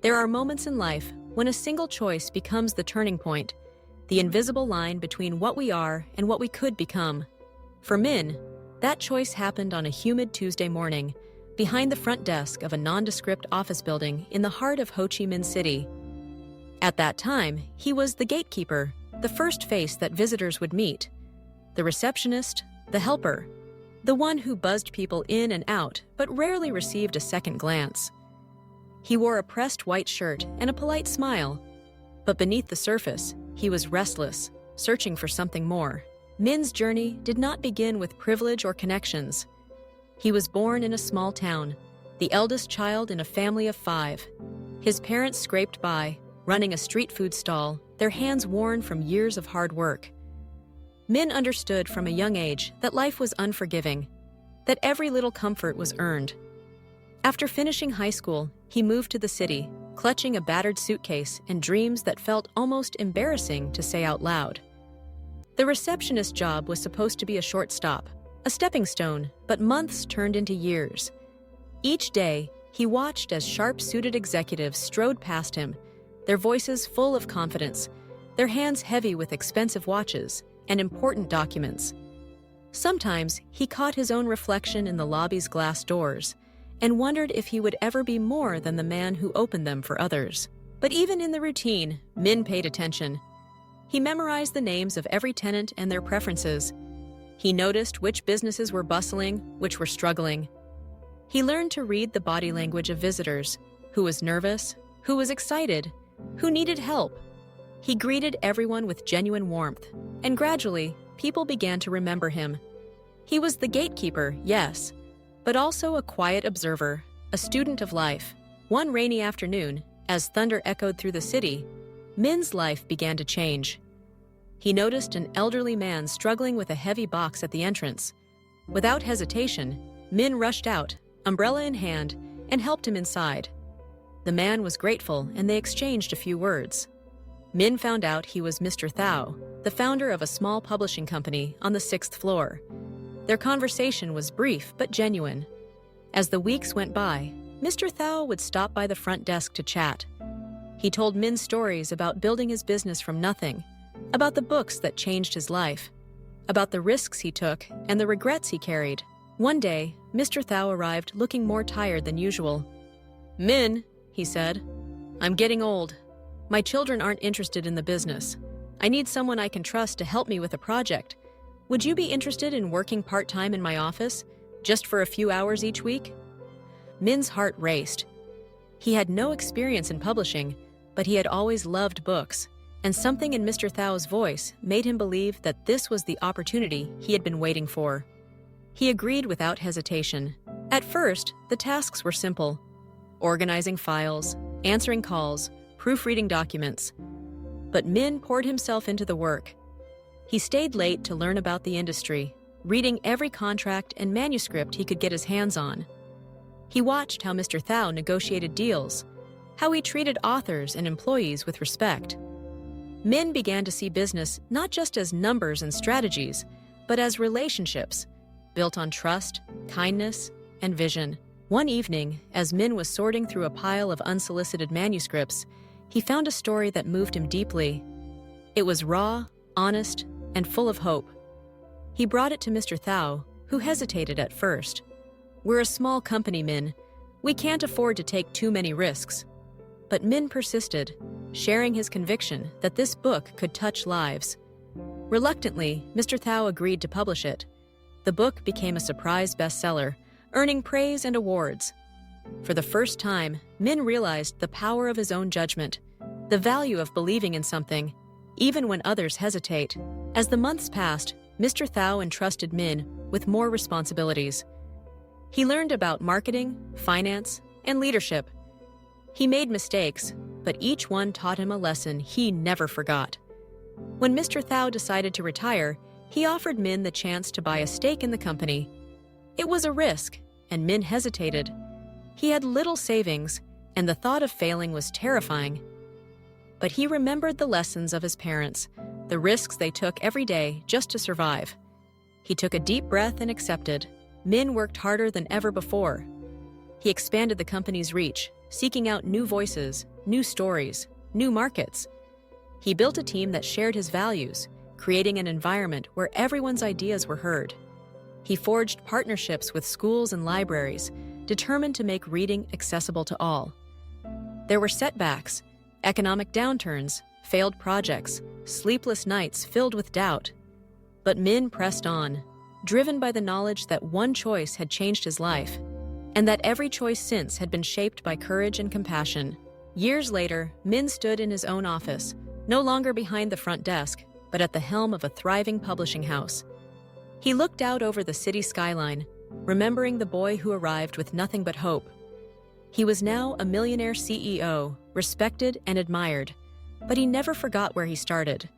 There are moments in life when a single choice becomes the turning point, the invisible line between what we are and what we could become. For Min, that choice happened on a humid Tuesday morning, behind the front desk of a nondescript office building in the heart of Ho Chi Minh City. At that time, he was the gatekeeper, the first face that visitors would meet, the receptionist, the helper, the one who buzzed people in and out but rarely received a second glance. He wore a pressed white shirt and a polite smile, but beneath the surface, he was restless, searching for something more. Min's journey did not begin with privilege or connections. He was born in a small town, the eldest child in a family of 5. His parents scraped by, running a street food stall, their hands worn from years of hard work. Min understood from a young age that life was unforgiving, that every little comfort was earned. After finishing high school, he moved to the city, clutching a battered suitcase and dreams that felt almost embarrassing to say out loud. The receptionist job was supposed to be a short stop, a stepping stone, but months turned into years. Each day, he watched as sharp-suited executives strode past him, their voices full of confidence, their hands heavy with expensive watches and important documents. Sometimes he caught his own reflection in the lobby's glass doors and wondered if he would ever be more than the man who opened them for others. But even in the routine, Min paid attention. He memorized the names of every tenant and their preferences. He noticed which businesses were bustling, which were struggling. He learned to read the body language of visitors, who was nervous, who was excited, who needed help. He greeted everyone with genuine warmth, and gradually, people began to remember him. He was the gatekeeper, yes, but also a quiet observer, a student of life. One rainy afternoon, as thunder echoed through the city, Min's life began to change. He noticed an elderly man struggling with a heavy box at the entrance. Without hesitation, Min rushed out, umbrella in hand, and helped him inside. The man was grateful, and they exchanged a few words. Min found out he was Mr. Thao, the founder of a small publishing company on the 6th floor. Their conversation was brief but genuine. As the weeks went by, Mr. Thao would stop by the front desk to chat. He told Min stories about building his business from nothing, about the books that changed his life, about the risks he took and the regrets he carried. One day, Mr. Thao arrived looking more tired than usual. "Min," he said, "I'm getting old. My children aren't interested in the business. I need someone I can trust to help me with a project. Would you be interested in working part-time in my office, just for a few hours each week?" Min's heart raced. He had no experience in publishing, but he had always loved books, and something in Mr. Thao's voice made him believe that this was the opportunity he had been waiting for. He agreed without hesitation. At first, the tasks were simple: organizing files, answering calls, proofreading documents. But Min poured himself into the work. He stayed late to learn about the industry, reading every contract and manuscript he could get his hands on. He watched how Mr. Thao negotiated deals, how he treated authors and employees with respect. Min began to see business not just as numbers and strategies, but as relationships, built on trust, kindness, and vision. One evening, as Min was sorting through a pile of unsolicited manuscripts, he found a story that moved him deeply. It was raw, honest, and full of hope. He brought it to Mr. Thao, who hesitated at first. "We're a small company, Min. We can't afford to take too many risks." But Min persisted, sharing his conviction that this book could touch lives. Reluctantly, Mr. Thao agreed to publish it. The book became a surprise bestseller, earning praise and awards. For the first time, Min realized the power of his own judgment, the value of believing in something, even when others hesitate. As the months passed, Mr. Thao entrusted Min with more responsibilities. He learned about marketing, finance, and leadership. He made mistakes, but each one taught him a lesson he never forgot. When Mr. Thao decided to retire, he offered Min the chance to buy a stake in the company. It was a risk, and Min hesitated. He had little savings, and the thought of failing was terrifying. But he remembered the lessons of his parents, the risks they took every day just to survive. He took a deep breath and accepted. Min worked harder than ever before. He expanded the company's reach, seeking out new voices, new stories, new markets. He built a team that shared his values, creating an environment where everyone's ideas were heard. He forged partnerships with schools and libraries, determined to make reading accessible to all. There were setbacks, economic downturns, failed projects, sleepless nights filled with doubt. But Min pressed on, driven by the knowledge that one choice had changed his life, and that every choice since had been shaped by courage and compassion. Years later, Min stood in his own office, no longer behind the front desk, but at the helm of a thriving publishing house. He looked out over the city skyline, remembering the boy who arrived with nothing but hope. He was now a millionaire CEO, respected and admired, but he never forgot where he started.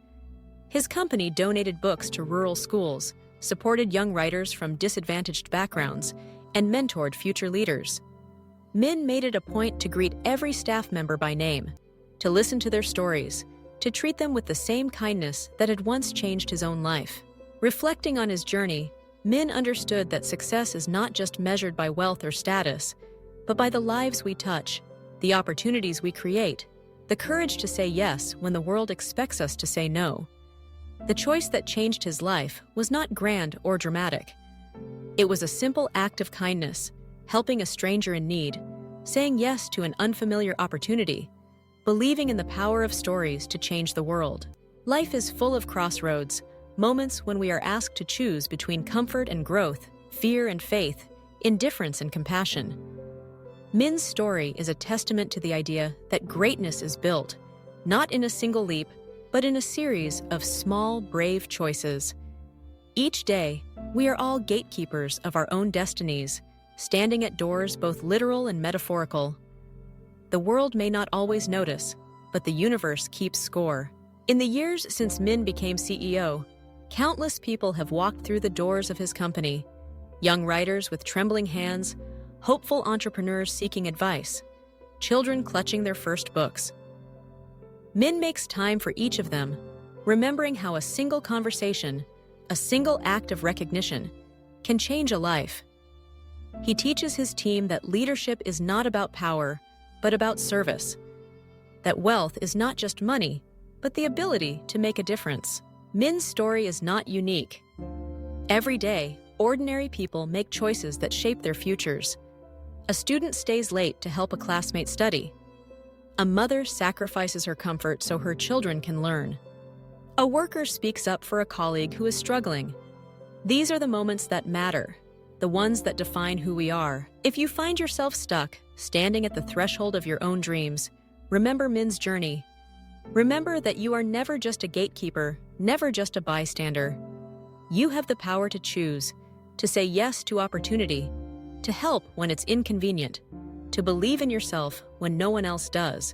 His company donated books to rural schools, supported young writers from disadvantaged backgrounds, and mentored future leaders. Min made it a point to greet every staff member by name, to listen to their stories, to treat them with the same kindness that had once changed his own life. Reflecting on his journey, Min understood that success is not just measured by wealth or status, but by the lives we touch, the opportunities we create, the courage to say yes when the world expects us to say no. The choice that changed his life was not grand or dramatic. It was a simple act of kindness, helping a stranger in need, saying yes to an unfamiliar opportunity, believing in the power of stories to change the world. Life is full of crossroads, moments when we are asked to choose between comfort and growth, fear and faith, indifference and compassion. Min's story is a testament to the idea that greatness is built, not in a single leap, but in a series of small, brave choices. Each day, we are all gatekeepers of our own destinies, standing at doors both literal and metaphorical. The world may not always notice, but the universe keeps score. In the years since Min became CEO, countless people have walked through the doors of his company. Young writers with trembling hands, hopeful entrepreneurs seeking advice, children clutching their first books. Min makes time for each of them, remembering how a single conversation, a single act of recognition, can change a life. He teaches his team that leadership is not about power, but about service. That wealth is not just money, but the ability to make a difference. Min's story is not unique. Every day, ordinary people make choices that shape their futures. A student stays late to help a classmate study. A mother sacrifices her comfort so her children can learn. A worker speaks up for a colleague who is struggling. These are the moments that matter, the ones that define who we are. If you find yourself stuck, standing at the threshold of your own dreams, remember Min's journey. Remember that you are never just a gatekeeper, never just a bystander. You have the power to choose, to say yes to opportunity, to help when it's inconvenient, to believe in yourself when no one else does.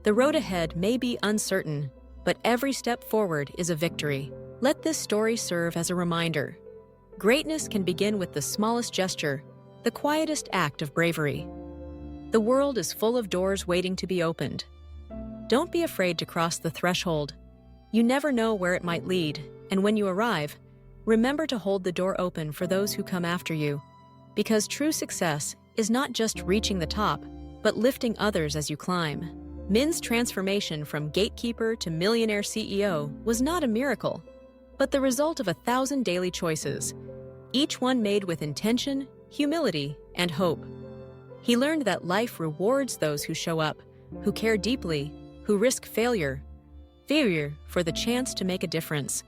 The road ahead may be uncertain, but every step forward is a victory. Let this story serve as a reminder. Greatness can begin with the smallest gesture, the quietest act of bravery. The world is full of doors waiting to be opened. Don't be afraid to cross the threshold. You never know where it might lead, and when you arrive, remember to hold the door open for those who come after you, because true success is not just reaching the top, but lifting others as you climb. Min's transformation from gatekeeper to millionaire CEO was not a miracle, but the result of 1,000 daily choices, each one made with intention, humility, and hope. He learned that life rewards those who show up, who care deeply, who risk failure for the chance to make a difference.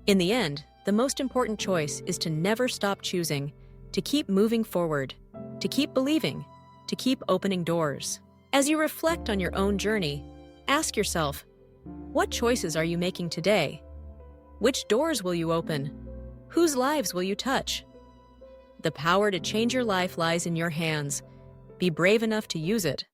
In the end, the most important choice is to never stop choosing, to keep moving forward, to keep believing, to keep opening doors. As you reflect on your own journey, ask yourself, what choices are you making today? Which doors will you open? Whose lives will you touch? The power to change your life lies in your hands. Be brave enough to use it.